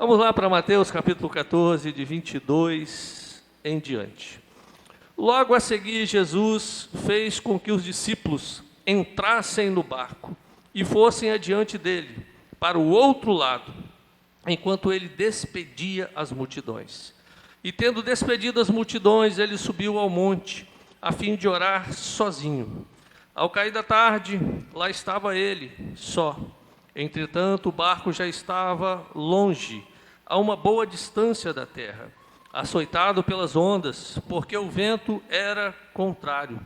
Vamos lá para Mateus capítulo 14, de 22 em diante. Logo a seguir, Jesus fez com que os discípulos entrassem no barco e fossem adiante dele, para o outro lado, enquanto ele despedia as multidões. E tendo despedido as multidões, ele subiu ao monte, a fim de orar sozinho. Ao cair da tarde, lá estava ele, só. Entretanto, o barco já estava longe, a uma boa distância da terra, açoitado pelas ondas, porque o vento era contrário.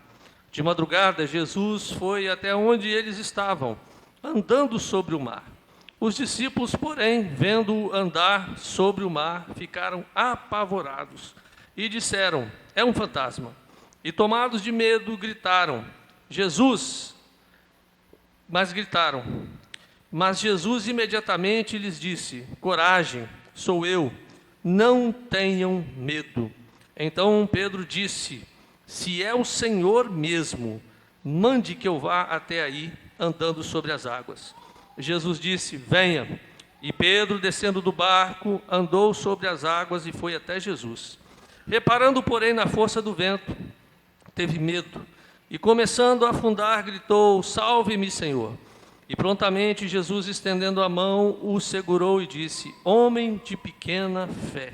De madrugada, Jesus foi até onde eles estavam, andando sobre o mar. Os discípulos, porém, vendo-o andar sobre o mar, ficaram apavorados e disseram: é um fantasma. E tomados de medo, gritaram: Jesus! Mas Jesus imediatamente lhes disse: coragem, sou eu, não tenham medo. Então Pedro disse: se é o Senhor mesmo, mande que eu vá até aí, andando sobre as águas. Jesus disse: venha. E Pedro, descendo do barco, andou sobre as águas e foi até Jesus. Reparando, porém, na força do vento, teve medo, e começando a afundar, gritou: salve-me, Senhor. E prontamente Jesus, estendendo a mão, o segurou e disse: homem de pequena fé,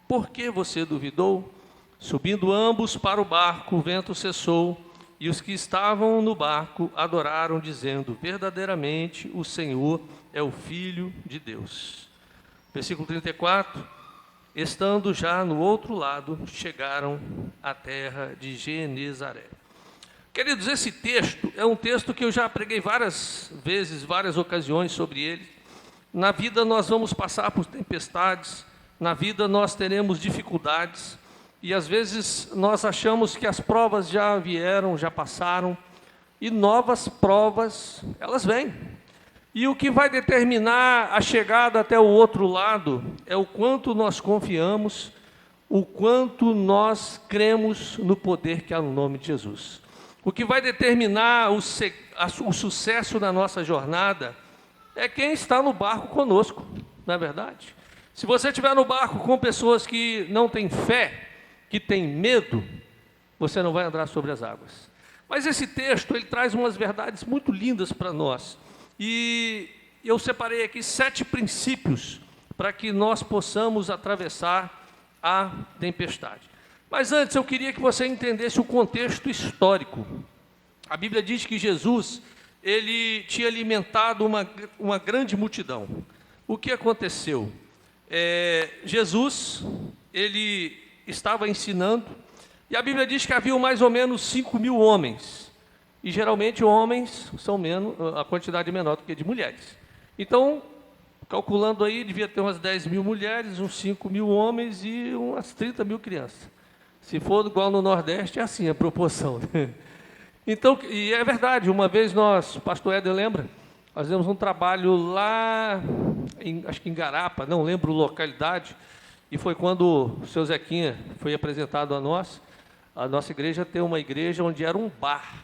por que você duvidou? Subindo ambos para o barco, o vento cessou, e os que estavam no barco adoraram, dizendo: verdadeiramente o Senhor é o Filho de Deus. Versículo 34, estando já no outro lado, chegaram à terra de Genezaré. Queridos, esse texto é um texto que eu já preguei várias vezes, várias ocasiões sobre ele. Na vida nós vamos passar por tempestades, na vida nós teremos dificuldades, e às vezes nós achamos que as provas já vieram, já passaram, e novas provas, elas vêm. E o que vai determinar a chegada até o outro lado é o quanto nós confiamos, o quanto nós cremos no poder que há no nome de Jesus. O que vai determinar o sucesso da nossa jornada é quem está no barco conosco, não é verdade? Se você estiver no barco com pessoas que não têm fé, que têm medo, você não vai andar sobre as águas. Mas esse texto, ele traz umas verdades muito lindas para nós. E eu separei aqui 7 princípios para que nós possamos atravessar a tempestade. Mas antes, eu queria que você entendesse o contexto histórico. A Bíblia diz que Jesus, ele tinha alimentado uma grande multidão. O que aconteceu? Jesus, ele estava ensinando, e a Bíblia diz que havia mais ou menos 5.000 homens. E geralmente homens são menos, a quantidade menor do que de mulheres. Então, calculando aí, devia ter umas 10.000 mulheres, uns 5.000 homens e umas 30.000 crianças. Se for igual no Nordeste, é assim a proporção. Então, e é verdade, uma vez nós, o pastor Éder lembra, nós fizemos um trabalho lá, acho que em Garapa, não lembro a localidade, e foi quando o seu Zequinha foi apresentado a nós. A nossa igreja tem uma igreja onde era um bar.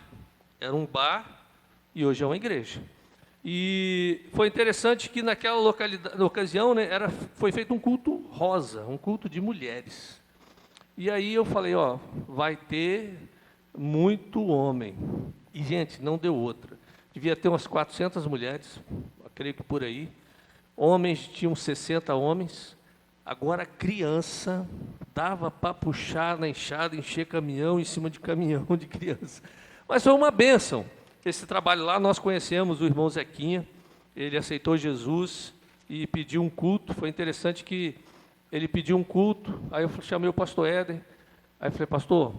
Era um bar e hoje é uma igreja. E foi interessante que naquela ocasião, né, foi feito um culto rosa, um culto de mulheres. E aí eu falei, vai ter muito homem. E, gente, não deu outra. Devia ter umas 400 mulheres, creio que por aí. Homens, tinham 60 homens. Agora, criança, dava para puxar na enxada, encher caminhão em cima de caminhão de criança. Mas foi uma bênção. Esse trabalho lá, nós conhecemos o irmão Zequinha. Ele aceitou Jesus e pediu um culto. Foi interessante que ele pediu um culto, aí eu chamei o pastor Éder, aí eu falei: pastor,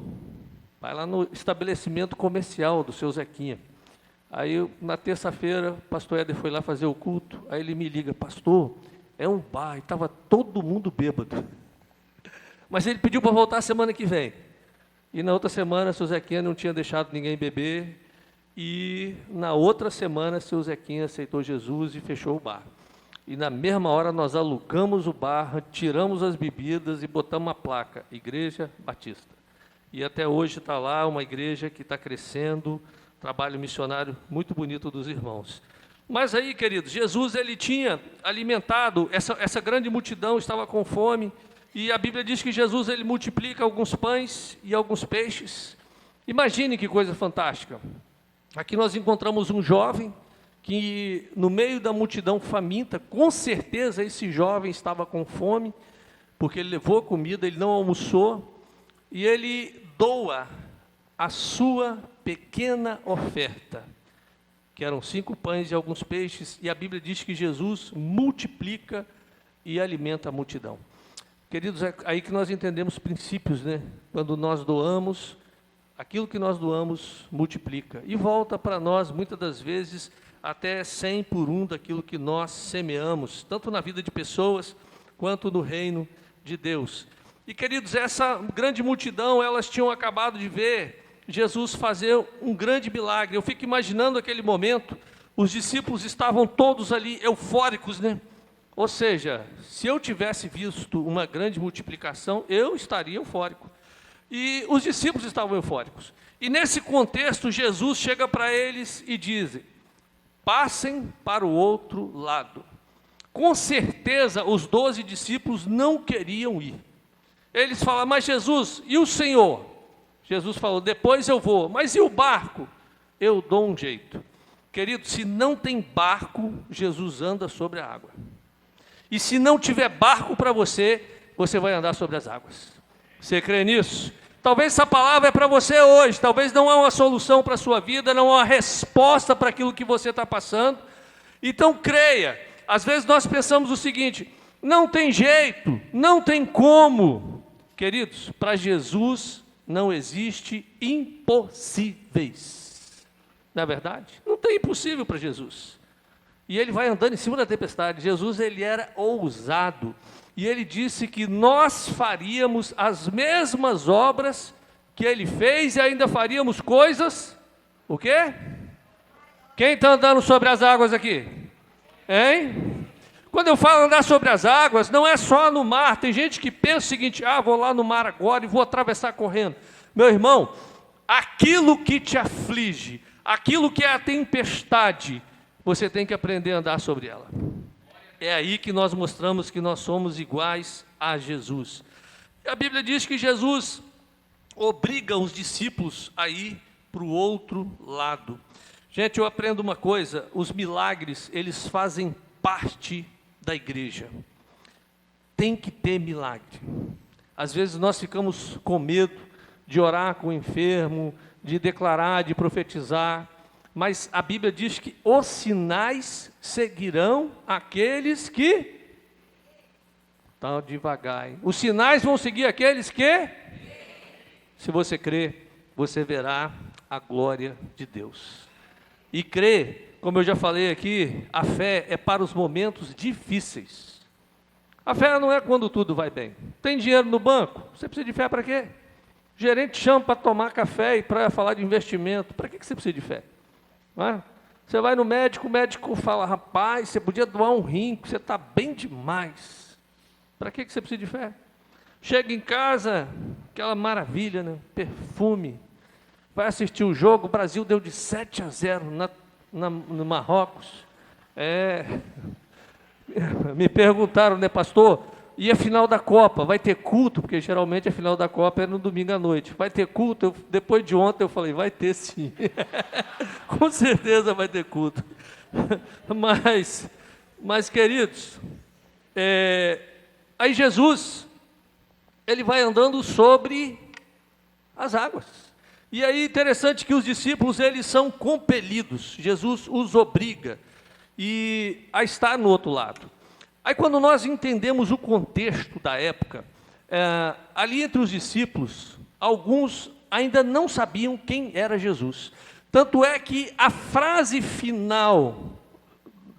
vai lá no estabelecimento comercial do seu Zequinha. Aí, na terça-feira, o pastor Éder foi lá fazer o culto, aí ele me liga: pastor, é um bar, e estava todo mundo bêbado. Mas ele pediu para voltar a semana que vem. E na outra semana, o seu Zequinha não tinha deixado ninguém beber, e na outra semana, o seu Zequinha aceitou Jesus e fechou o bar. E na mesma hora nós alugamos o bar, tiramos as bebidas e botamos uma placa: Igreja Batista. E até hoje está lá uma igreja que está crescendo, trabalho missionário muito bonito dos irmãos. Mas aí, queridos, Jesus ele tinha alimentado, essa grande multidão estava com fome, e a Bíblia diz que Jesus ele multiplica alguns pães e alguns peixes. Imagine que coisa fantástica. Aqui nós encontramos um jovem que no meio da multidão faminta, com certeza esse jovem estava com fome, porque ele levou comida, ele não almoçou, e ele doa a sua pequena oferta, que eram 5 pães e alguns peixes, e a Bíblia diz que Jesus multiplica e alimenta a multidão. Queridos, é aí que nós entendemos princípios, né? Quando nós doamos, aquilo que nós doamos multiplica, e volta para nós, muitas das vezes, até 100 por 1 daquilo que nós semeamos, tanto na vida de pessoas, quanto no reino de Deus. E, queridos, essa grande multidão, elas tinham acabado de ver Jesus fazer um grande milagre. Eu fico imaginando aquele momento, os discípulos estavam todos ali eufóricos, né? Ou seja, se eu tivesse visto uma grande multiplicação, eu estaria eufórico. E os discípulos estavam eufóricos. E nesse contexto, Jesus chega para eles e diz: passem para o outro lado. Com certeza, os 12 discípulos não queriam ir. Eles falam: mas Jesus, e o Senhor? Jesus falou: depois eu vou, mas e o barco? Eu dou um jeito. Querido, se não tem barco, Jesus anda sobre a água. E se não tiver barco para você, você vai andar sobre as águas. Você crê nisso? Talvez essa palavra é para você hoje, talvez não há uma solução para a sua vida, não há uma resposta para aquilo que você está passando. Então creia. Às vezes nós pensamos o seguinte: não tem jeito, não tem como. Queridos, para Jesus não existe impossíveis. Não é verdade? Não tem impossível para Jesus. E ele vai andando em cima da tempestade. Jesus, ele era ousado. E ele disse que nós faríamos as mesmas obras que ele fez e ainda faríamos coisas, o quê? Quem está andando sobre as águas aqui? Hein? Quando eu falo andar sobre as águas, não é só no mar. Tem gente que pensa o seguinte: vou lá no mar agora e vou atravessar correndo. Meu irmão, aquilo que te aflige, aquilo que é a tempestade, você tem que aprender a andar sobre ela. É aí que nós mostramos que nós somos iguais a Jesus. A Bíblia diz que Jesus obriga os discípulos a ir para o outro lado. Gente, eu aprendo uma coisa: os milagres, eles fazem parte da igreja. Tem que ter milagre. Às vezes nós ficamos com medo de orar com o enfermo, de declarar, de profetizar, mas a Bíblia diz que os sinais seguirão aqueles que... Está devagar, hein? Os sinais vão seguir aqueles que... Se você crer, você verá a glória de Deus. E crer, como eu já falei aqui, a fé é para os momentos difíceis. A fé não é quando tudo vai bem. Tem dinheiro no banco? Você precisa de fé para quê? O gerente chama para tomar café e para falar de investimento. Para que você precisa de fé? Não é? Você vai no médico, o médico fala: rapaz, você podia doar um rim, porque você está bem demais. Para que você precisa de fé? Chega em casa, aquela maravilha, né? Perfume. Vai assistir o jogo, o Brasil deu de 7-0 no Marrocos. Me perguntaram, né, pastor, e a final da Copa, vai ter culto? Porque geralmente a final da Copa é no domingo à noite. Vai ter culto? Depois de ontem eu falei: vai ter sim. Com certeza vai ter culto. Mas queridos, aí Jesus, ele vai andando sobre as águas. E aí interessante que os discípulos, eles são compelidos, Jesus os obriga a estar no outro lado. Aí quando nós entendemos o contexto da época, ali entre os discípulos, alguns ainda não sabiam quem era Jesus. Tanto é que a frase final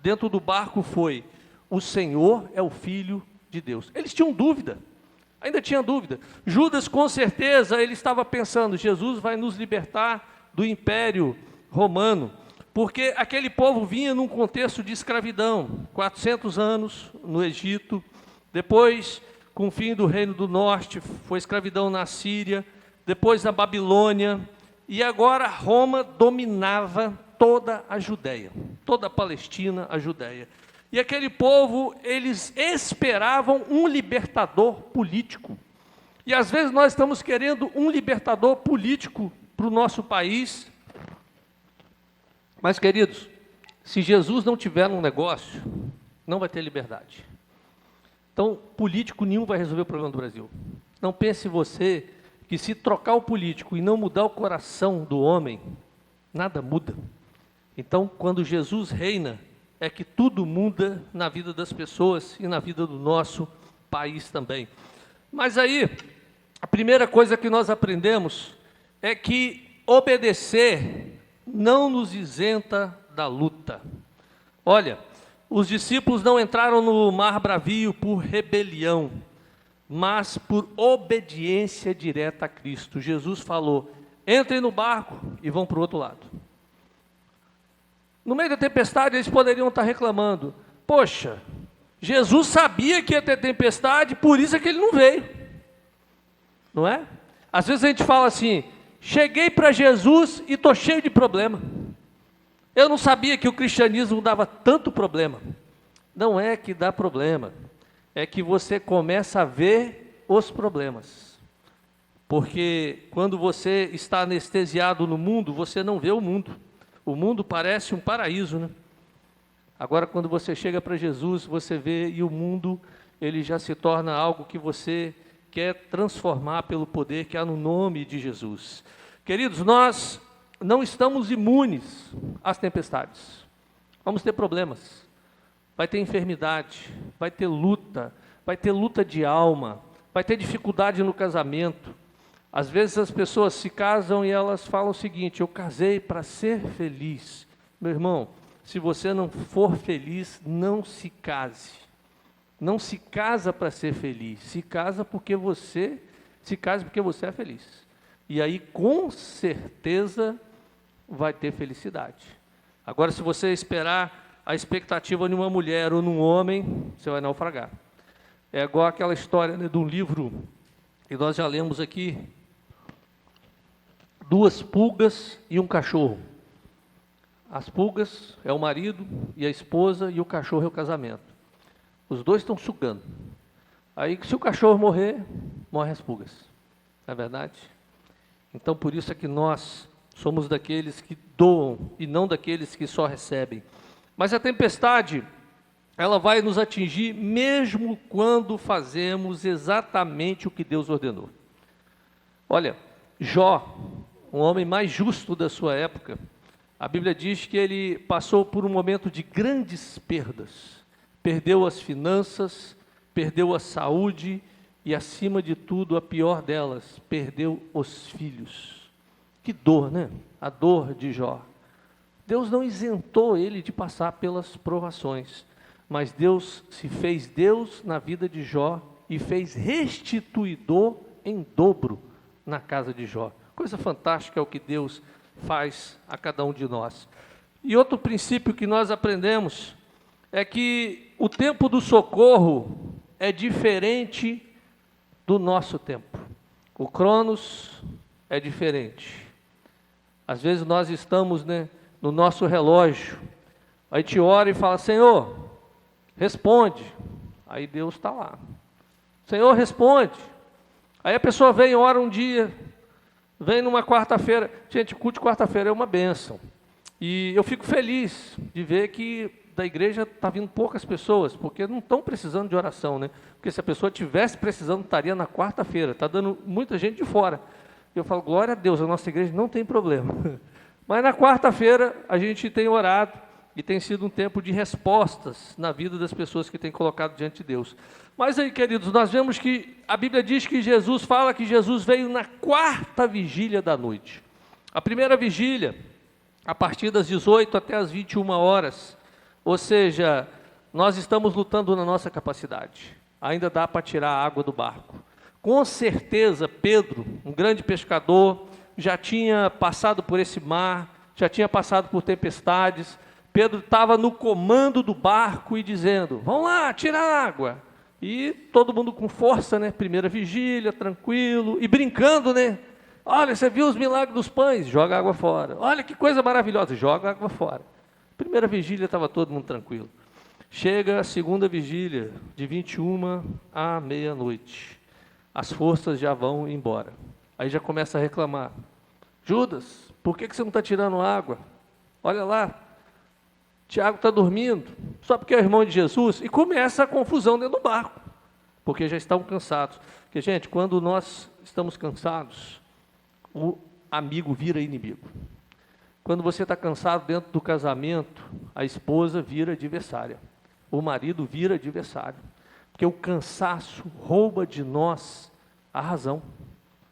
dentro do barco foi: o Senhor é o Filho de Deus. Eles tinham dúvida. Ainda tinha dúvida. Judas, com certeza, ele estava pensando: Jesus vai nos libertar do Império Romano, porque aquele povo vinha num contexto de escravidão, 400 anos no Egito, depois, com o fim do Reino do Norte, foi escravidão na Síria, depois na Babilônia, e agora Roma dominava toda a Judéia, toda a Palestina, a Judéia. E aquele povo, eles esperavam um libertador político. E às vezes nós estamos querendo um libertador político para o nosso país. Mas, queridos, se Jesus não tiver um negócio, não vai ter liberdade. Então, político nenhum vai resolver o problema do Brasil. Não pense você que se trocar o político e não mudar o coração do homem, nada muda. Então, quando Jesus reina, é que tudo muda na vida das pessoas e na vida do nosso país também. Mas aí, a primeira coisa que nós aprendemos é que obedecer não nos isenta da luta. Olha, os discípulos não entraram no mar bravio por rebelião, mas por obediência direta a Cristo. Jesus falou: entrem no barco e vão para o outro lado. No meio da tempestade, eles poderiam estar reclamando: poxa, Jesus sabia que ia ter tempestade, por isso é que ele não veio. Não é? Às vezes a gente fala assim: cheguei para Jesus e estou cheio de problema. Eu não sabia que o cristianismo dava tanto problema. Não é que dá problema, é que você começa a ver os problemas. Porque quando você está anestesiado no mundo, você não vê o mundo. O mundo parece um paraíso, né? Agora, quando você chega para Jesus, você vê, e o mundo, ele já se torna algo que você quer transformar pelo poder que há no nome de Jesus. Queridos, nós não estamos imunes às tempestades. Vamos ter problemas. Vai ter enfermidade, vai ter luta de alma, vai ter dificuldade no casamento. Às vezes as pessoas se casam e elas falam o seguinte: eu casei para ser feliz. Meu irmão, se você não for feliz, não se case. Não se casa para ser feliz, se casa porque você é feliz. E aí, com certeza, vai ter felicidade. Agora, se você esperar a expectativa de uma mulher ou num homem, você vai naufragar. É igual aquela história, né, de um livro que nós já lemos aqui: 2 pulgas e um cachorro. As pulgas é o marido e a esposa, e o cachorro é o casamento. Os dois estão sugando. Aí, se o cachorro morrer, morrem as pulgas. Não é verdade? Então, por isso é que nós somos daqueles que doam e não daqueles que só recebem. Mas a tempestade, ela vai nos atingir mesmo quando fazemos exatamente o que Deus ordenou. Olha, Jó, um homem mais justo da sua época, a Bíblia diz que ele passou por um momento de grandes perdas. Perdeu as finanças, perdeu a saúde e, acima de tudo, a pior delas, perdeu os filhos. Que dor, né? A dor de Jó. Deus não isentou ele de passar pelas provações, mas Deus se fez Deus na vida de Jó e fez restituidor em dobro na casa de Jó. Coisa fantástica é o que Deus faz a cada um de nós. E outro princípio que nós aprendemos é que o tempo do socorro é diferente do nosso tempo. O Cronos é diferente. Às vezes nós estamos, no nosso relógio, a gente ora e fala: Senhor, responde. Aí Deus está lá. Senhor, responde. Aí a pessoa vem e ora um dia, vem numa quarta-feira. Gente, culto de quarta-feira é uma bênção. E eu fico feliz de ver que da igreja está vindo poucas pessoas, porque não estão precisando de oração, né? Porque se a pessoa tivesse precisando, estaria na quarta-feira. Está dando muita gente de fora. Eu falo: glória a Deus, a nossa igreja não tem problema. Mas na quarta-feira a gente tem orado e tem sido um tempo de respostas na vida das pessoas que têm colocado diante de Deus. Mas aí, queridos, nós vemos que a Bíblia diz que Jesus fala que Jesus veio na 4ª vigília da noite. A primeira vigília, a partir das 18 até as 21 horas, ou seja, nós estamos lutando na nossa capacidade. Ainda dá para tirar a água do barco. Com certeza, Pedro, um grande pescador, já tinha passado por esse mar, já tinha passado por tempestades. Pedro estava no comando do barco e dizendo: vamos lá, tira a água. E todo mundo com força, primeira vigília, tranquilo, e brincando, Olha, você viu os milagres dos pães? Joga água fora. Olha que coisa maravilhosa, joga água fora. Primeira vigília estava todo mundo tranquilo. Chega a segunda vigília, de 21 à meia-noite. As forças já vão embora. Aí já começa a reclamar. Judas, por que você não está tirando água? Olha lá, Tiago está dormindo, só porque é o irmão de Jesus. E começa a confusão dentro do barco, porque já estavam cansados. Porque, gente, quando nós estamos cansados, o amigo vira inimigo. Quando você está cansado dentro do casamento, a esposa vira adversária. O marido vira adversário. Porque o cansaço rouba de nós a razão.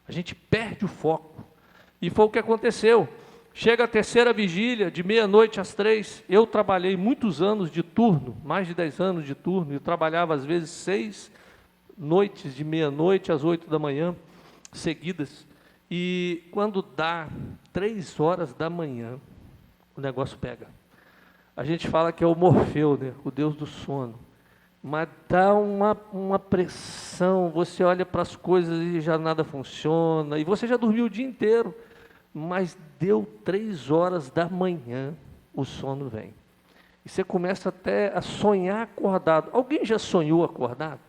A gente perde o foco. E foi o que aconteceu. Chega a terceira vigília, de meia-noite às 3. Eu trabalhei muitos anos de turno, mais de 10 anos de turno. Eu trabalhava às vezes 6 noites, de meia-noite às 8 da manhã, seguidas. E quando dá 3 horas da manhã, o negócio pega. A gente fala que é o Morfeu, né? O Deus do sono. Mas dá uma pressão, você olha para as coisas e já nada funciona, e você já dormiu o dia inteiro, mas deu 3 horas da manhã, o sono vem. E você começa até a sonhar acordado. Alguém já sonhou acordado?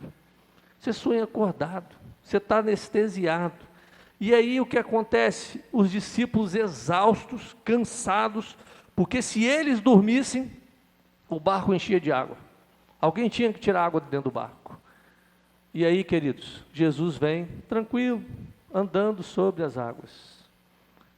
Você sonha acordado, você está anestesiado. E aí o que acontece? Os discípulos exaustos, cansados, porque se eles dormissem, o barco enchia de água. Alguém tinha que tirar água de dentro do barco. E aí, queridos, Jesus vem tranquilo, andando sobre as águas.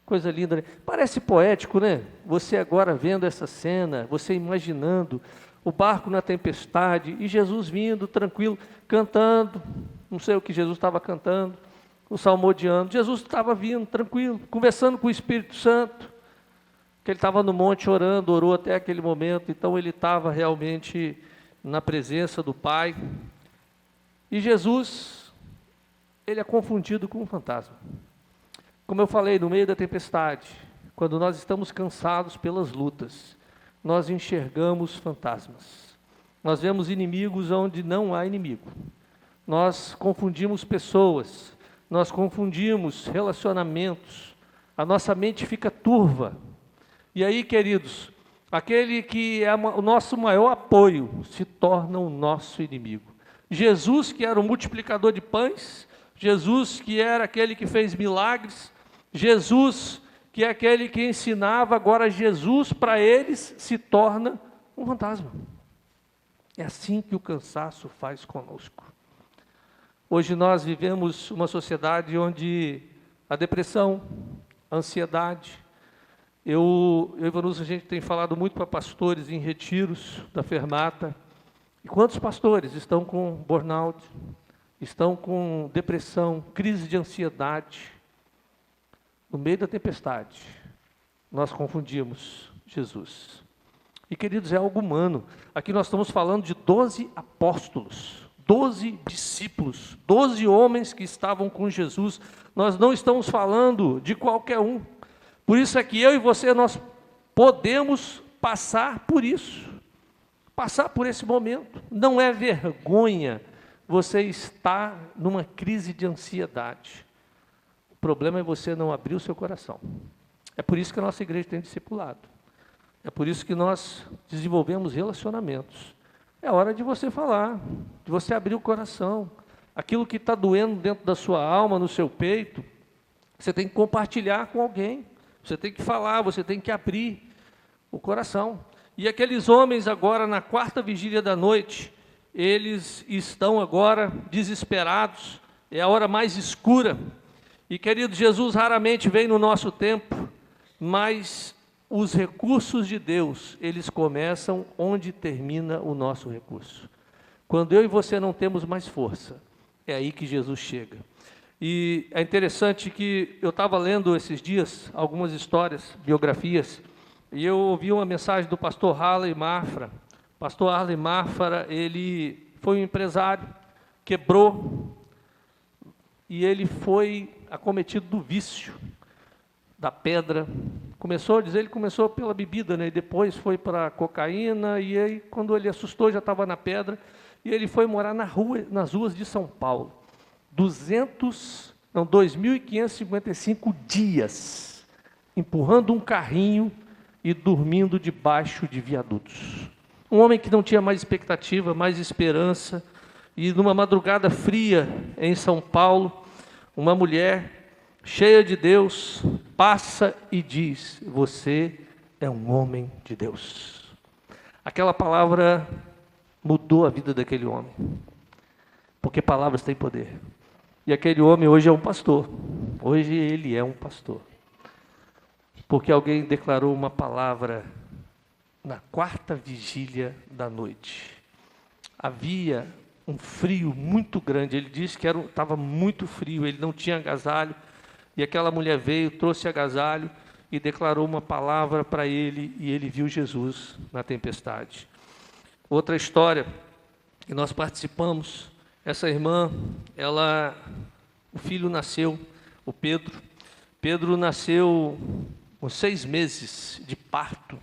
Coisa linda, né? Parece poético, né? Você agora vendo essa cena, você imaginando o barco na tempestade e Jesus vindo tranquilo, cantando, não sei o que Jesus estava cantando, o salmodiando. Jesus estava vindo tranquilo, conversando com o Espírito Santo, que ele estava no monte orando, orou até aquele momento, então ele estava realmente na presença do Pai. E Jesus, ele é confundido com um fantasma. Como eu falei, no meio da tempestade, quando nós estamos cansados pelas lutas, nós enxergamos fantasmas. Nós vemos inimigos onde não há inimigo. Nós confundimos pessoas, nós confundimos relacionamentos, a nossa mente fica turva. E aí, queridos, aquele que é o nosso maior apoio se torna o nosso inimigo. Jesus, que era o multiplicador de pães, Jesus, que era aquele que fez milagres, Jesus, que é aquele que ensinava, agora Jesus, para eles, se torna um fantasma. É assim que o cansaço faz conosco. Hoje nós vivemos uma sociedade onde a depressão, a ansiedade, eu e Vanusa, a gente tem falado muito para pastores em retiros da Fermata. E quantos pastores estão com burnout, estão com depressão, crise de ansiedade? No meio da tempestade, nós confundimos Jesus. E, queridos, é algo humano. Aqui nós estamos falando de 12 apóstolos, 12 discípulos, 12 homens que estavam com Jesus. Nós não estamos falando de qualquer um. Por isso é que eu e você, nós podemos passar por isso, passar por esse momento. Não é vergonha você estar numa crise de ansiedade. O problema é você não abrir o seu coração. É por isso que a nossa igreja tem discipulado. É por isso que nós desenvolvemos relacionamentos. É hora de você falar, de você abrir o coração. Aquilo que está doendo dentro da sua alma, no seu peito, você tem que compartilhar com alguém. Você tem que falar, você tem que abrir o coração. E aqueles homens agora, na quarta vigília da noite, eles estão agora desesperados. É a hora mais escura. E, querido, Jesus raramente vem no nosso tempo, mas os recursos de Deus, eles começam onde termina o nosso recurso. Quando eu e você não temos mais força, é aí que Jesus chega. E é interessante que eu estava lendo esses dias algumas histórias, biografias, e eu ouvi uma mensagem do pastor Harley Mafra. Pastor Harley Mafra, ele foi um empresário, quebrou, e ele foi acometido do vício, da pedra. Ele começou pela bebida, né? E depois foi para a cocaína, e aí quando ele assustou já estava na pedra, e ele foi morar nas ruas de São Paulo. 200 Não, 2.555 dias, empurrando um carrinho e dormindo debaixo de viadutos. Um homem que não tinha mais expectativa, mais esperança, e numa madrugada fria em São Paulo, uma mulher cheia de Deus passa e diz: você é um homem de Deus. Aquela palavra mudou a vida daquele homem, porque palavras têm poder. E aquele homem hoje é um pastor. Hoje ele é um pastor, porque alguém declarou uma palavra na quarta vigília da noite. Havia um frio muito grande. Ele disse que estava muito frio, ele não tinha agasalho. E aquela mulher veio, trouxe agasalho e declarou uma palavra para ele, e ele viu Jesus na tempestade. Outra história que nós participamos, essa irmã, o filho nasceu, o Pedro. Pedro nasceu com 6 meses de parto,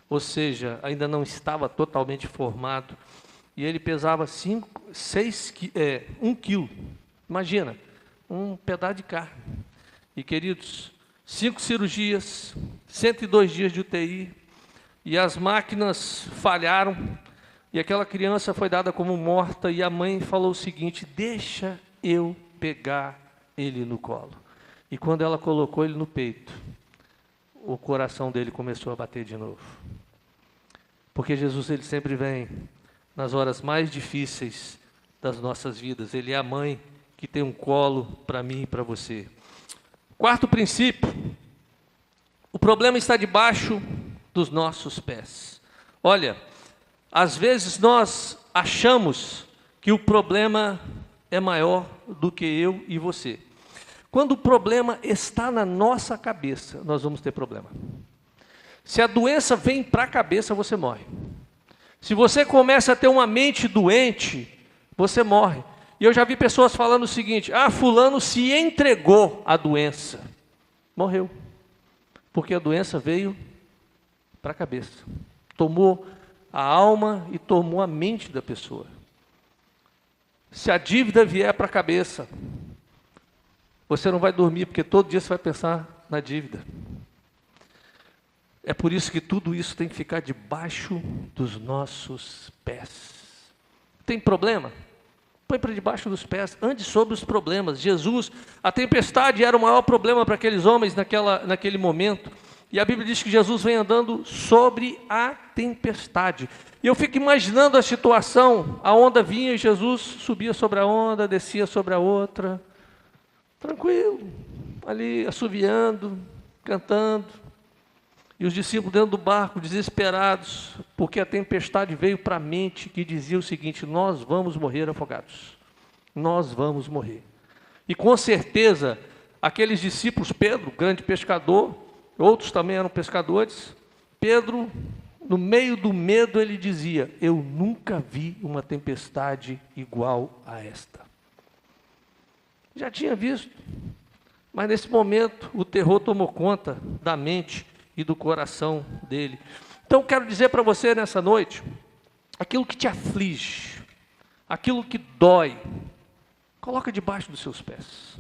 ou seja, ainda não estava totalmente formado, e ele pesava 1 quilo, imagina, um pedaço de carne. E queridos, 5 cirurgias, 102 dias de UTI, e as máquinas falharam, e aquela criança foi dada como morta, e a mãe falou o seguinte: deixa eu pegar ele no colo. E quando ela colocou ele no peito, o coração dele começou a bater de novo. Porque Jesus, ele sempre vem nas horas mais difíceis das nossas vidas. Ele é a mãe que tem um colo para mim e para você. Quarto princípio: o problema está debaixo dos nossos pés. Olha, às vezes nós achamos que o problema é maior do que eu e você. Quando o problema está na nossa cabeça, nós vamos ter problema. Se a doença vem para a cabeça, você morre. Se você começa a ter uma mente doente, você morre. E eu já vi pessoas falando o seguinte: fulano se entregou à doença. Morreu. Porque a doença veio para a cabeça. Tomou a alma e tomou a mente da pessoa. Se a dívida vier para a cabeça, você não vai dormir, porque todo dia você vai pensar na dívida. É por isso que tudo isso tem que ficar debaixo dos nossos pés. Tem problema? Põe para debaixo dos pés, ande sobre os problemas. Jesus, a tempestade era o maior problema para aqueles homens naquele momento. E a Bíblia diz que Jesus vem andando sobre a tempestade. E eu fico imaginando a situação: a onda vinha e Jesus subia sobre a onda, descia sobre a outra, tranquilo, ali assoviando, cantando. E os discípulos dentro do barco, desesperados, porque a tempestade veio para a mente, que dizia o seguinte: nós vamos morrer afogados. Nós vamos morrer. E com certeza, aqueles discípulos, Pedro, grande pescador, outros também eram pescadores, Pedro, no meio do medo, ele dizia: eu nunca vi uma tempestade igual a esta. Já tinha visto, mas nesse momento o terror tomou conta da mente e do coração dele. Então quero dizer para você nessa noite: aquilo que te aflige, aquilo que dói, coloca debaixo dos seus pés.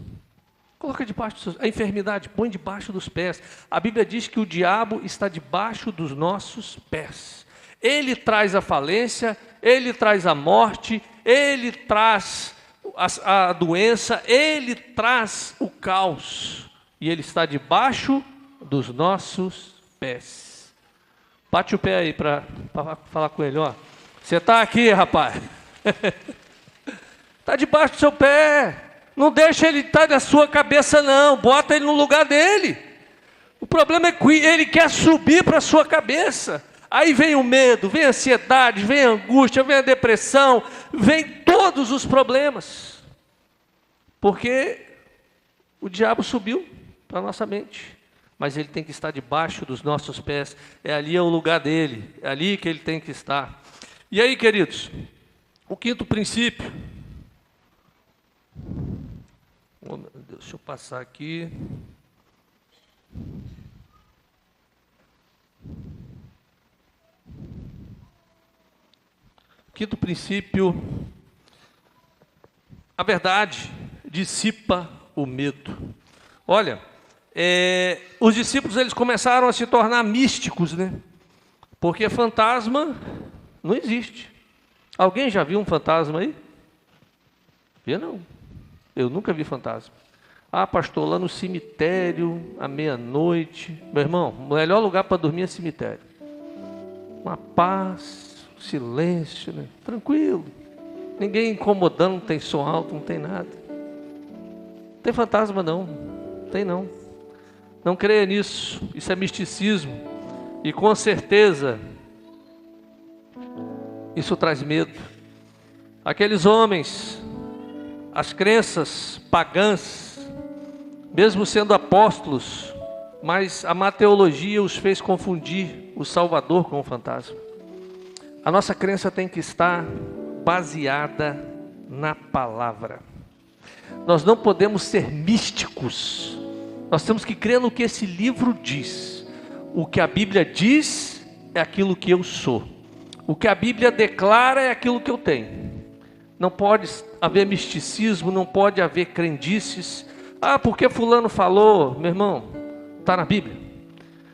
Coloca debaixo dos seus... A enfermidade, põe debaixo dos pés. A Bíblia diz que o diabo está debaixo dos nossos pés. Ele traz a falência, ele traz a morte, ele traz a doença, ele traz o caos. E ele está debaixo dos nossos pés. Bate o pé aí para falar com ele, ó. Você está aqui, rapaz. Está debaixo do seu pé. Não deixa ele estar na sua cabeça, não. Bota ele no lugar dele. O problema é que ele quer subir para a sua cabeça. Aí vem o medo, vem a ansiedade, vem a angústia, vem a depressão, vem todos os problemas. Porque o diabo subiu para a nossa mente. Mas ele tem que estar debaixo dos nossos pés. Ali é o lugar dele. É ali que ele tem que estar. E aí, queridos, o quinto princípio. Deixa eu passar aqui. Quinto princípio: a verdade dissipa o medo. Olha, os discípulos eles começaram a se tornar místicos, né? Porque fantasma não existe. Alguém já viu um fantasma aí? Eu não. Eu nunca vi fantasma. Ah, pastor, lá no cemitério, à meia-noite. Meu irmão, o melhor lugar para dormir é cemitério. Uma paz, silêncio, né? Tranquilo. Ninguém incomodando, não tem som alto, não tem nada. Não tem fantasma não. Tem não. Não creia nisso. Isso é misticismo. E com certeza, isso traz medo. Aqueles homens, as crenças pagãs, mesmo sendo apóstolos, mas a má teologia os fez confundir o Salvador com o fantasma. A nossa crença tem que estar baseada na palavra. Nós não podemos ser místicos. Nós temos que crer no que esse livro diz. O que a Bíblia diz é aquilo que eu sou. O que a Bíblia declara é aquilo que eu tenho. Não pode haver misticismo, não pode haver crendices. Ah, porque fulano falou, meu irmão, está na Bíblia.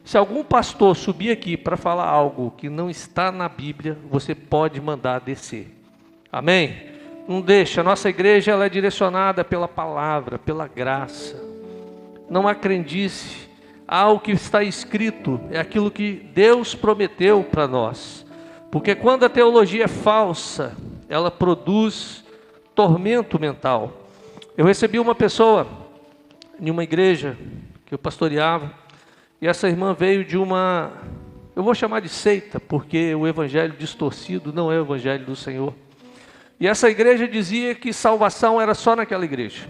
Se algum pastor subir aqui para falar algo que não está na Bíblia, você pode mandar descer. Amém? Não deixa, a nossa igreja ela é direcionada pela palavra, pela graça. Não há crendice, há o que está escrito, é aquilo que Deus prometeu para nós. Porque quando a teologia é falsa, ela produz tormento mental. Eu recebi uma pessoa em uma igreja que eu pastoreava, e essa irmã veio de uma, eu vou chamar de seita, porque o evangelho distorcido não é o evangelho do Senhor. E essa igreja dizia que salvação era só naquela igreja.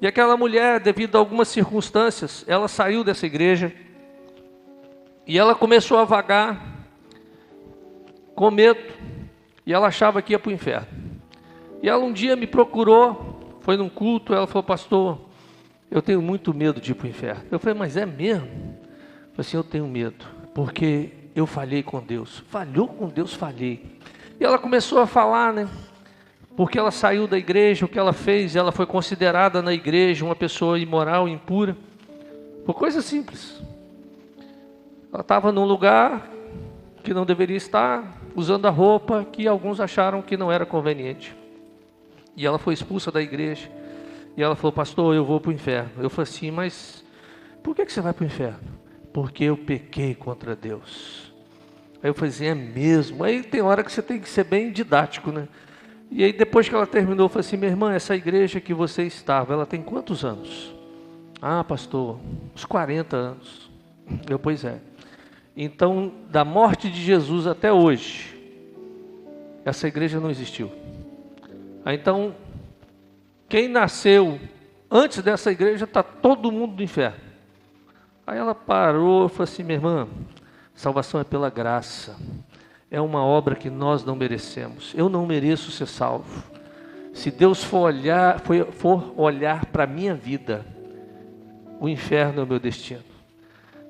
E aquela mulher, devido a algumas circunstâncias, ela saiu dessa igreja, e ela começou a vagar, com medo, e ela achava que ia para o inferno. E ela um dia me procurou, foi num culto, ela falou: pastor, eu tenho muito medo de ir para o inferno. Eu falei: mas é mesmo? Eu falei assim: eu tenho medo, porque eu falhei com Deus. Falhou com Deus, falhei. E ela começou a falar, né? Porque ela saiu da igreja, o que ela fez, ela foi considerada na igreja uma pessoa imoral, impura, por coisa simples. Ela estava num lugar que não deveria estar, usando a roupa que alguns acharam que não era conveniente. E ela foi expulsa da igreja. E ela falou: pastor, eu vou para o inferno. Eu falei assim: mas por que você vai para o inferno? Porque eu pequei contra Deus. Aí eu falei assim: é mesmo? Aí tem hora que você tem que ser bem didático, né? E aí depois que ela terminou, eu falei assim: minha irmã, essa igreja que você estava, ela tem quantos anos? Ah, pastor, uns 40 anos. Eu: pois é. Então, da morte de Jesus até hoje, essa igreja não existiu. Então, quem nasceu antes dessa igreja, está todo mundo no inferno. Aí ela parou e falou assim: minha irmã, salvação é pela graça. É uma obra que nós não merecemos. Eu não mereço ser salvo. Se Deus for olhar para a minha vida, o inferno é o meu destino.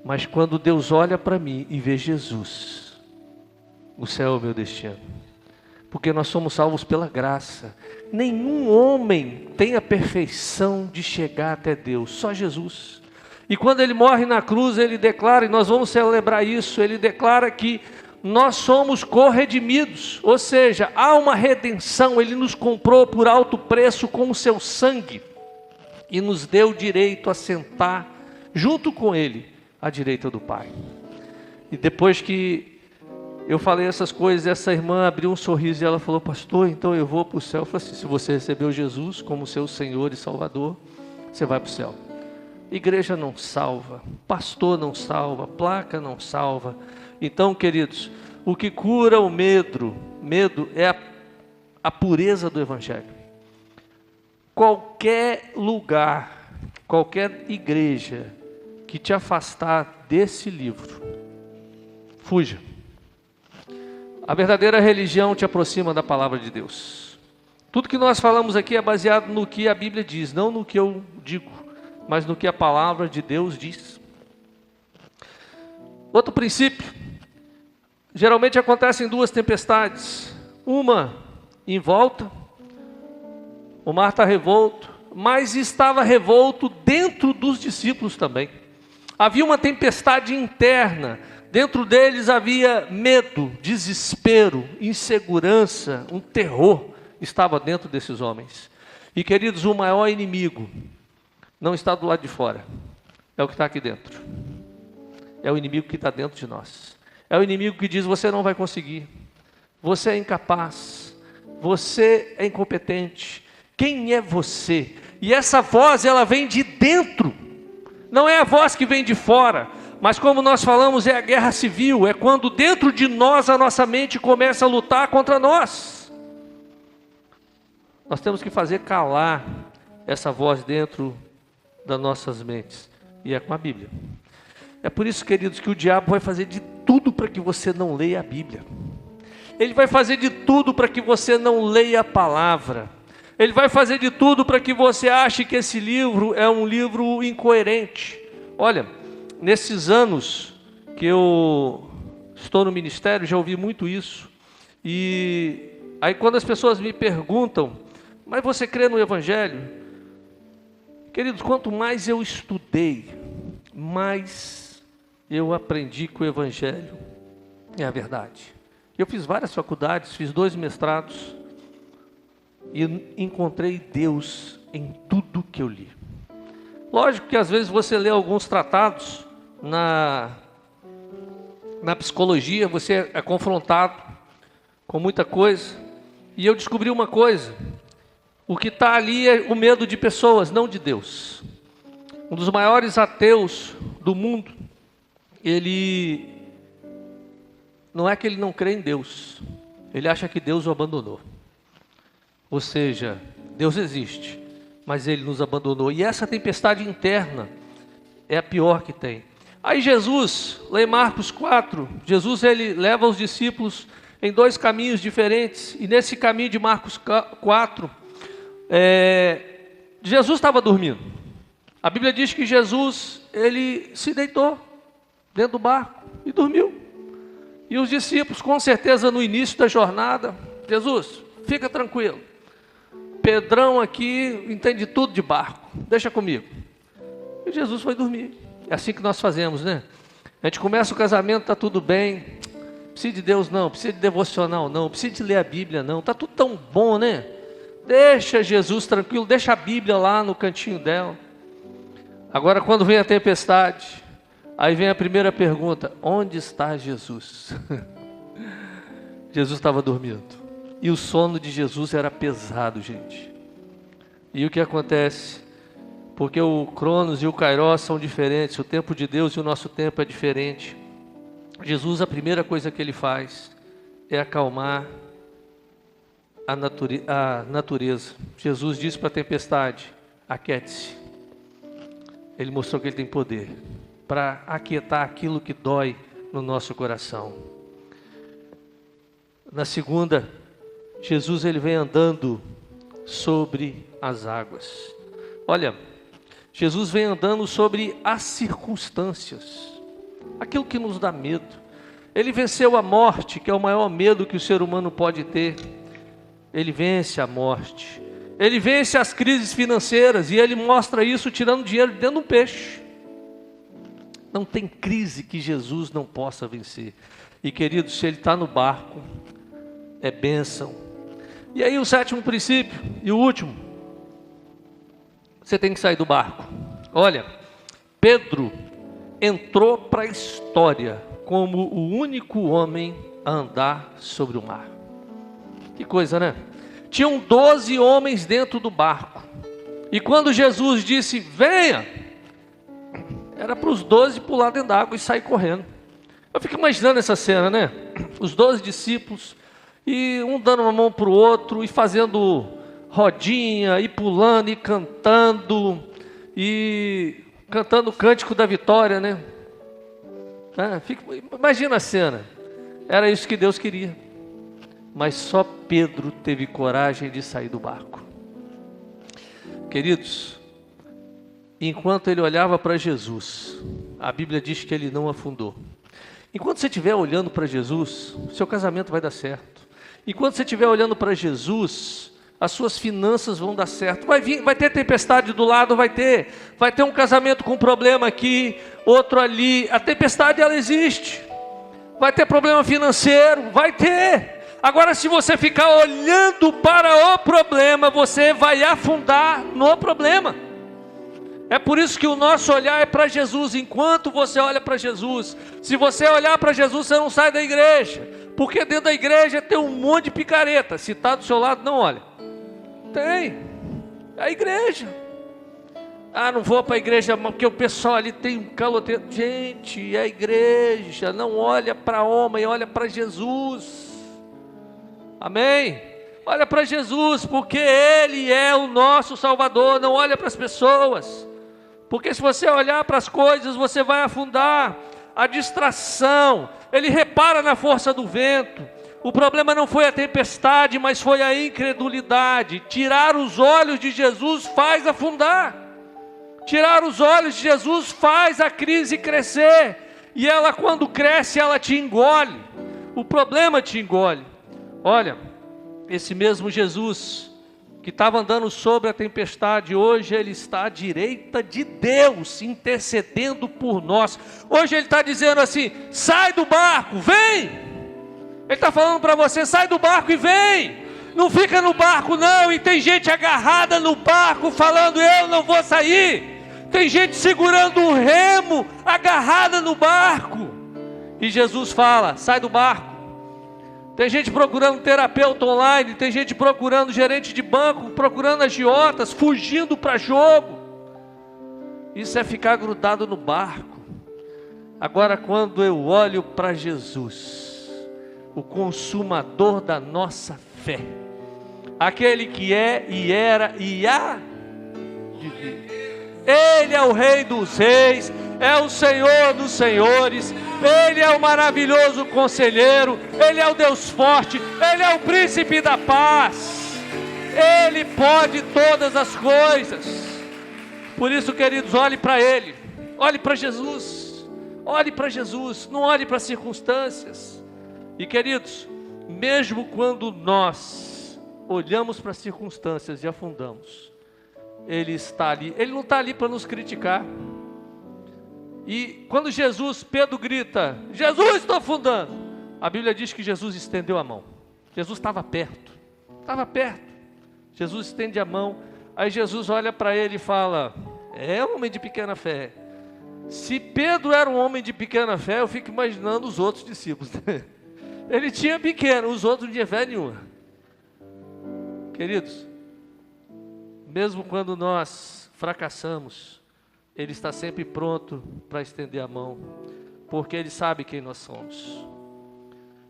Mas quando Deus olha para mim e vê Jesus, o céu é o meu destino. Porque nós somos salvos pela graça. Nenhum homem tem a perfeição de chegar até Deus, só Jesus. E quando ele morre na cruz, ele declara, e nós vamos celebrar isso, ele declara que nós somos corredimidos, ou seja, há uma redenção, ele nos comprou por alto preço com o seu sangue, e nos deu direito a sentar junto com ele, à direita do Pai. E depois que eu falei essas coisas, essa irmã abriu um sorriso e ela falou: pastor, então eu vou para o céu. Eu falei assim: se você recebeu Jesus como seu Senhor e Salvador, você vai para o céu. Igreja não salva, pastor não salva, placa não salva. Então, queridos, o que cura o medo é a pureza do Evangelho. Qualquer lugar, qualquer igreja que te afastar desse livro, fuja. A verdadeira religião te aproxima da palavra de Deus. Tudo que nós falamos aqui é baseado no que a Bíblia diz, não no que eu digo, mas no que a palavra de Deus diz. Outro princípio: geralmente acontecem duas tempestades. Uma em volta, o mar está revolto, mas estava revolto dentro dos discípulos também. Havia uma tempestade interna, dentro deles havia medo, desespero, insegurança, um terror estava dentro desses homens. E queridos, o maior inimigo não está do lado de fora, é o que está aqui dentro. É o inimigo que está dentro de nós. É o inimigo que diz: você não vai conseguir, você é incapaz, você é incompetente. Quem é você? E essa voz, ela vem de dentro, não é a voz que vem de fora. Mas como nós falamos, é a guerra civil, é quando dentro de nós a nossa mente começa a lutar contra nós. Nós temos que fazer calar essa voz dentro das nossas mentes, e é com a Bíblia. É por isso, queridos, que o diabo vai fazer de tudo para que você não leia a Bíblia. Ele vai fazer de tudo para que você não leia a palavra. Ele vai fazer de tudo para que você ache que esse livro é um livro incoerente. Olha, nesses anos que eu estou no ministério, já ouvi muito isso. E aí quando as pessoas me perguntam: mas você crê no Evangelho? Queridos, quanto mais eu estudei, mais eu aprendi que o Evangelho é a verdade. Eu fiz várias faculdades, fiz 2 mestrados, e encontrei Deus em tudo que eu li. Lógico que às vezes você lê alguns tratados na psicologia, você é confrontado com muita coisa, e eu descobri uma coisa: o que está ali é o medo de pessoas, não de Deus. Um dos maiores ateus do mundo, ele não é que ele não crê em Deus, ele acha que Deus o abandonou. Ou seja, Deus existe, mas Ele nos abandonou. E essa tempestade interna é a pior que tem. Aí Jesus, lá em Marcos 4, Jesus ele leva os discípulos em 2 caminhos diferentes. E nesse caminho de Marcos 4, Jesus estava dormindo. A Bíblia diz que Jesus, ele se deitou dentro do barco e dormiu. E os discípulos, com certeza no início da jornada: Jesus, fica tranquilo, Pedrão aqui entende tudo de barco, deixa comigo. E Jesus foi dormir. É assim que nós fazemos, né? A gente começa o casamento, está tudo bem, precisa de Deus não, precisa de devocional não, precisa de ler a Bíblia não, está tudo tão bom, né? Deixa Jesus tranquilo, deixa a Bíblia lá no cantinho dela. Agora quando vem a tempestade, aí vem a primeira pergunta: onde está Jesus? Jesus estava dormindo. E o sono de Jesus era pesado, gente. E o que acontece? Porque o Cronos e o Kairos são diferentes, o tempo de Deus e o nosso tempo é diferente. Jesus, a primeira coisa que ele faz é acalmar a natureza. Jesus disse para a tempestade: aquiete-se. Ele mostrou que ele tem poder para aquietar aquilo que dói no nosso coração. Na segunda, Jesus ele vem andando sobre as águas. Olha, Jesus vem andando sobre as circunstâncias, aquilo que nos dá medo. Ele venceu a morte, que é o maior medo que o ser humano pode ter. Ele vence a morte, ele vence as crises financeiras, e ele mostra isso tirando dinheiro de dentro de um peixe. Não tem crise que Jesus não possa vencer. E queridos, se ele está no barco, é bênção. E aí o 7º princípio, e o último: você tem que sair do barco. Olha, Pedro entrou para a história como o único homem a andar sobre o mar. Que coisa, né? Tinham 12 homens dentro do barco, e quando Jesus disse: venha, era para os 12 pular dentro da água e sair correndo. Eu fico imaginando essa cena, né? Os 12 discípulos, e um dando uma mão para o outro, e fazendo rodinha, e pulando, e cantando o cântico da vitória, né? Imagina a cena. Era isso que Deus queria. Mas só Pedro teve coragem de sair do barco. Queridos, enquanto ele olhava para Jesus, a Bíblia diz que ele não afundou. Enquanto você estiver olhando para Jesus, seu casamento vai dar certo. Enquanto você estiver olhando para Jesus, as suas finanças vão dar certo. Vai ter tempestade do lado, vai ter um casamento com problema aqui, outro ali. A tempestade, ela existe. Vai ter problema financeiro, vai ter. Agora, se você ficar olhando para o problema, você vai afundar no problema. É por isso que o nosso olhar é para Jesus. Enquanto você olha para Jesus, se você olhar para Jesus, você não sai da igreja, porque dentro da igreja tem um monte de picareta. Se está do seu lado, não olha. Tem, é a igreja. Ah, não vou para a igreja porque o pessoal ali tem um caloteiro. Gente, é a igreja. Não olha para homem, olha para Jesus. Amém? Olha para Jesus, porque Ele é o nosso Salvador. Não olha para as pessoas, porque se você olhar para as coisas, você vai afundar. A distração, Ele repara na força do vento. O problema não foi a tempestade, mas foi a incredulidade. Tirar os olhos de Jesus faz afundar. Tirar os olhos de Jesus faz a crise crescer. E ela, quando cresce, ela te engole. O problema te engole. Olha, esse mesmo Jesus que estava andando sobre a tempestade, hoje Ele está à direita de Deus, intercedendo por nós. Hoje Ele está dizendo assim: sai do barco, vem. Ele está falando para você: sai do barco e vem. Não fica no barco não. E tem gente agarrada no barco falando: eu não vou sair. Tem gente segurando o remo, agarrada no barco. E Jesus fala: sai do barco. Tem gente procurando terapeuta online, tem gente procurando gerente de banco, procurando agiotas, fugindo para jogo. Isso é ficar grudado no barco. Agora, quando eu olho para Jesus, o consumador da nossa fé, aquele que é e era e há de vir, Ele é o Rei dos Reis, é o Senhor dos Senhores, Ele é o maravilhoso conselheiro, Ele é o Deus forte, Ele é o príncipe da paz, Ele pode todas as coisas. Por isso, queridos, olhe para Ele, olhe para Jesus, olhe para Jesus, não olhe para as circunstâncias. E queridos, mesmo quando nós olhamos para as circunstâncias e afundamos, Ele está ali. Ele não está ali para nos criticar. E quando Pedro grita: Jesus, estou afundando, a Bíblia diz que Jesus estendeu a mão. Jesus estava perto, Jesus estende a mão. Aí Jesus olha para ele e fala: é um homem de pequena fé. Se Pedro era um homem de pequena fé, eu fico imaginando os outros discípulos. Ele tinha pequeno, os outros não tinham fé nenhuma. Queridos, mesmo quando nós fracassamos, Ele está sempre pronto para estender a mão, porque Ele sabe quem nós somos.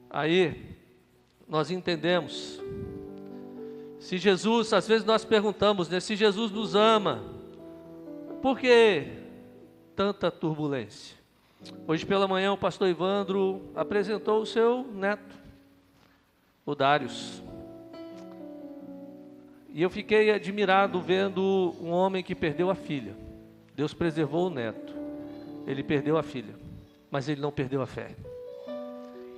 Aí, nós entendemos. Se Jesus, às vezes nós perguntamos, né, se Jesus nos ama, por que tanta turbulência? Hoje pela manhã o pastor Ivandro apresentou o seu neto, o Darius. E eu fiquei admirado vendo um homem que perdeu a filha. Deus preservou o neto. Ele perdeu a filha, mas ele não perdeu a fé.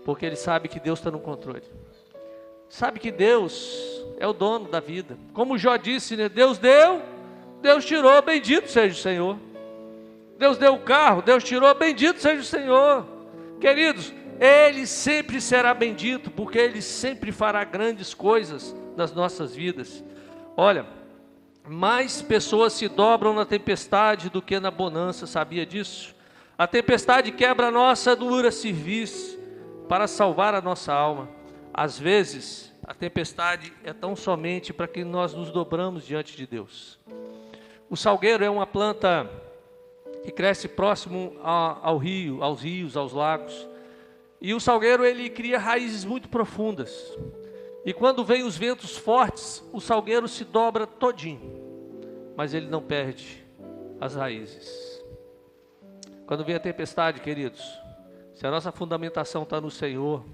Porque ele sabe que Deus está no controle. Sabe que Deus é o dono da vida. Como Jó disse, né? Deus deu, Deus tirou, bendito seja o Senhor. Deus deu o carro, Deus tirou, bendito seja o Senhor. Queridos, Ele sempre será bendito, porque Ele sempre fará grandes coisas nas nossas vidas. Olha, mais pessoas se dobram na tempestade do que na bonança, sabia disso? A tempestade quebra a nossa dura cerviz para salvar a nossa alma. Às vezes, a tempestade é tão somente para que nós nos dobramos diante de Deus. O salgueiro é uma planta que cresce próximo ao rio, aos rios, aos lagos. E o salgueiro, ele cria raízes muito profundas. E quando vem os ventos fortes, o salgueiro se dobra todinho, mas ele não perde as raízes. Quando vem a tempestade, queridos, se a nossa fundamentação está no Senhor,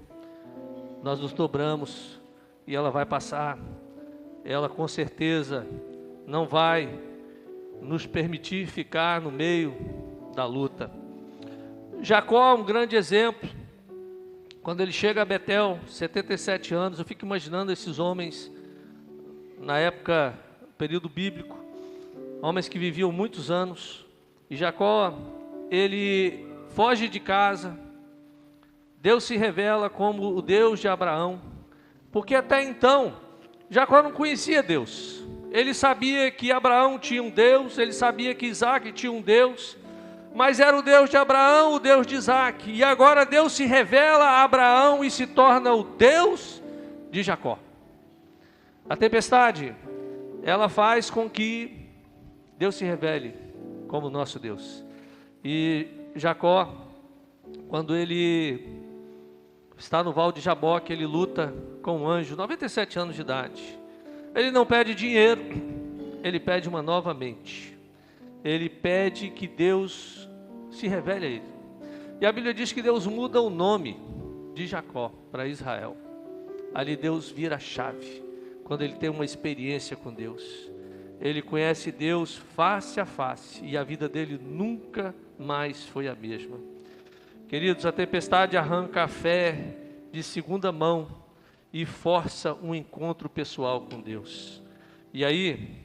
nós nos dobramos e ela vai passar. Ela com certeza não vai nos permitir ficar no meio da luta. Jacó é um grande exemplo. Quando ele chega a Betel, 77 anos, eu fico imaginando esses homens na época, período bíblico, homens que viviam muitos anos, e Jacó, ele foge de casa. Deus se revela como o Deus de Abraão, porque até então, Jacó não conhecia Deus. Ele sabia que Abraão tinha um Deus, ele sabia que Isaac tinha um Deus, mas era o Deus de Abraão, o Deus de Isaac. E agora Deus se revela a Abraão e se torna o Deus de Jacó. A tempestade, ela faz com que Deus se revele como nosso Deus. E Jacó, quando ele está no Val de Jaboque, ele luta com um anjo, 97 anos de idade. Ele não pede dinheiro, ele pede uma nova mente. Ele pede que Deus se revele a ele. E a Bíblia diz que Deus muda o nome de Jacó para Israel. Ali Deus vira a chave, quando ele tem uma experiência com Deus. Ele conhece Deus face a face, e a vida dele nunca mais foi a mesma. Queridos, a tempestade arranca a fé de segunda mão e força um encontro pessoal com Deus. E aí,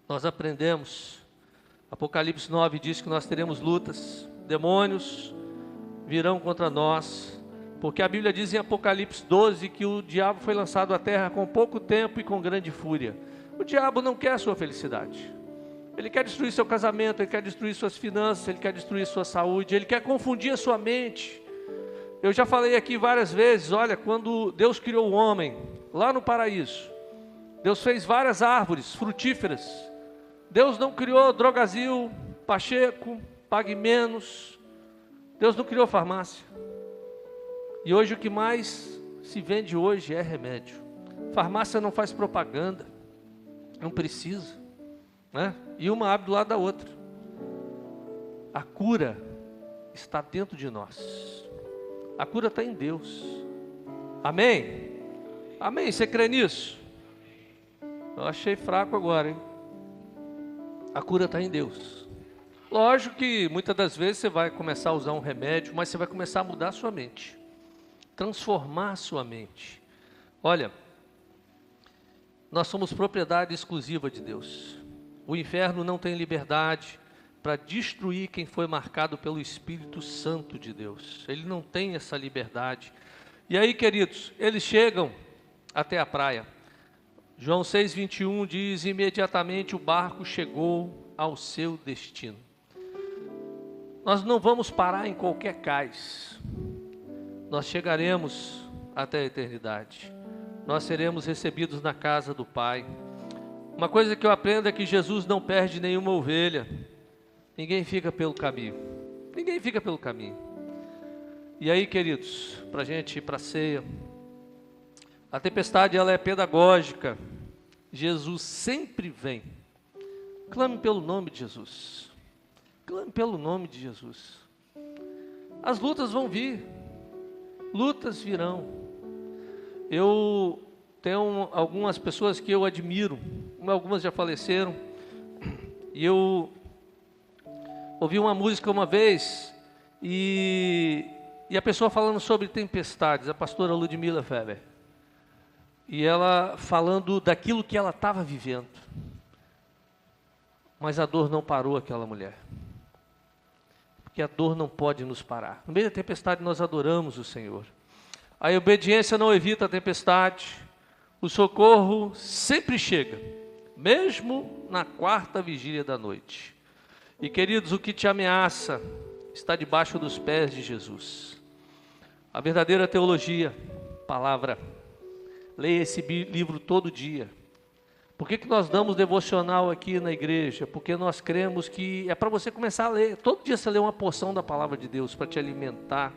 nós aprendemos, Apocalipse 9 diz que nós teremos lutas, demônios virão contra nós, porque a Bíblia diz em Apocalipse 12 que o diabo foi lançado à terra com pouco tempo e com grande fúria. O diabo não quer a sua felicidade. Ele quer destruir seu casamento, ele quer destruir suas finanças, ele quer destruir sua saúde, ele quer confundir a sua mente. Eu já falei aqui várias vezes, olha, quando Deus criou o homem, lá no paraíso, Deus fez várias árvores frutíferas. Deus não criou Drogazil, Pacheco, Pague Menos. Deus não criou farmácia. E hoje o que mais se vende hoje é remédio. Farmácia não faz propaganda, não precisa, né? E uma abre do lado da outra. A cura está dentro de nós. A cura está em Deus. Amém? Amém? Você crê nisso? Eu achei fraco agora, hein? A cura está em Deus. Lógico que muitas das vezes você vai começar a usar um remédio, mas você vai começar a mudar a sua mente, transformar a sua mente. Olha, nós somos propriedade exclusiva de Deus. O inferno não tem liberdade para destruir quem foi marcado pelo Espírito Santo de Deus. Ele não tem essa liberdade. E aí, queridos, eles chegam até a praia. João 6,21 diz: imediatamente o barco chegou ao seu destino. Nós não vamos parar em qualquer cais. Nós chegaremos até a eternidade. Nós seremos recebidos na casa do Pai. Uma coisa que eu aprendo é que Jesus não perde nenhuma ovelha. Ninguém fica pelo caminho. Ninguém fica pelo caminho. E aí, queridos, para a gente ir para a ceia, a tempestade ela é pedagógica. Jesus sempre vem. Clame pelo nome de Jesus. Clame pelo nome de Jesus. As lutas vão vir. Lutas virão. Eu tenho algumas pessoas que eu admiro. Algumas já faleceram. E eu ouvi uma música uma vez e a pessoa falando sobre tempestades, a pastora Ludmila Weber. E ela falando daquilo que ela estava vivendo. Mas a dor não parou aquela mulher. Porque a dor não pode nos parar. No meio da tempestade nós adoramos o Senhor. A obediência não evita a tempestade. O socorro sempre chega, mesmo na quarta vigília da noite. E queridos, o que te ameaça está debaixo dos pés de Jesus. A verdadeira teologia, palavra. Leia esse livro todo dia. Por que nós damos devocional aqui na igreja? Porque nós cremos que é para você começar a ler. Todo dia você lê uma porção da palavra de Deus para te alimentar.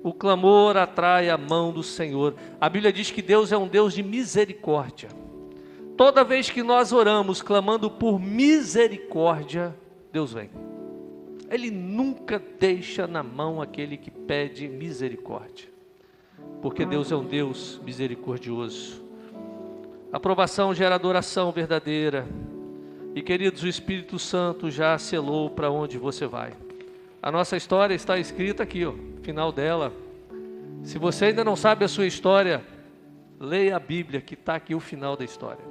O clamor atrai a mão do Senhor. A Bíblia diz que Deus é um Deus de misericórdia. Toda vez que nós oramos clamando por misericórdia, Deus vem. Ele nunca deixa na mão aquele que pede misericórdia. Porque Deus é um Deus misericordioso. Aprovação gera adoração verdadeira. E queridos, o Espírito Santo já selou para onde você vai. A nossa história está escrita aqui, ó, final dela. Se você ainda não sabe a sua história, leia a Bíblia, que está aqui o final da história.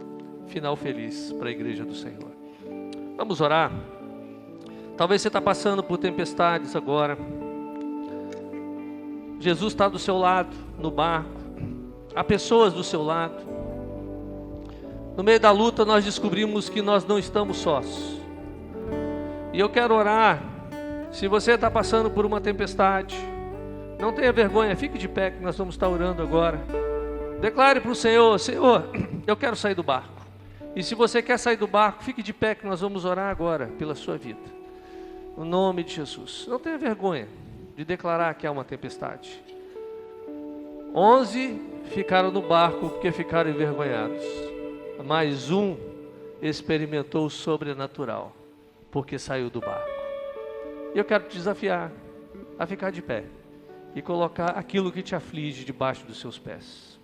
Final feliz para a igreja do Senhor. Vamos orar? Talvez você está passando por tempestades agora. Jesus está do seu lado, no barco. Há pessoas do seu lado. No meio da luta nós descobrimos que nós não estamos sós. E eu quero orar. Se você está passando por uma tempestade, não tenha vergonha, fique de pé que nós vamos estar orando agora. Declare para o Senhor: Senhor, eu quero sair do barco. E se você quer sair do barco, fique de pé que nós vamos orar agora pela sua vida. No nome de Jesus. Não tenha vergonha de declarar que há uma tempestade. 11 ficaram no barco porque ficaram envergonhados. Mas um experimentou o sobrenatural porque saiu do barco. E eu quero te desafiar a ficar de pé e colocar aquilo que te aflige debaixo dos seus pés.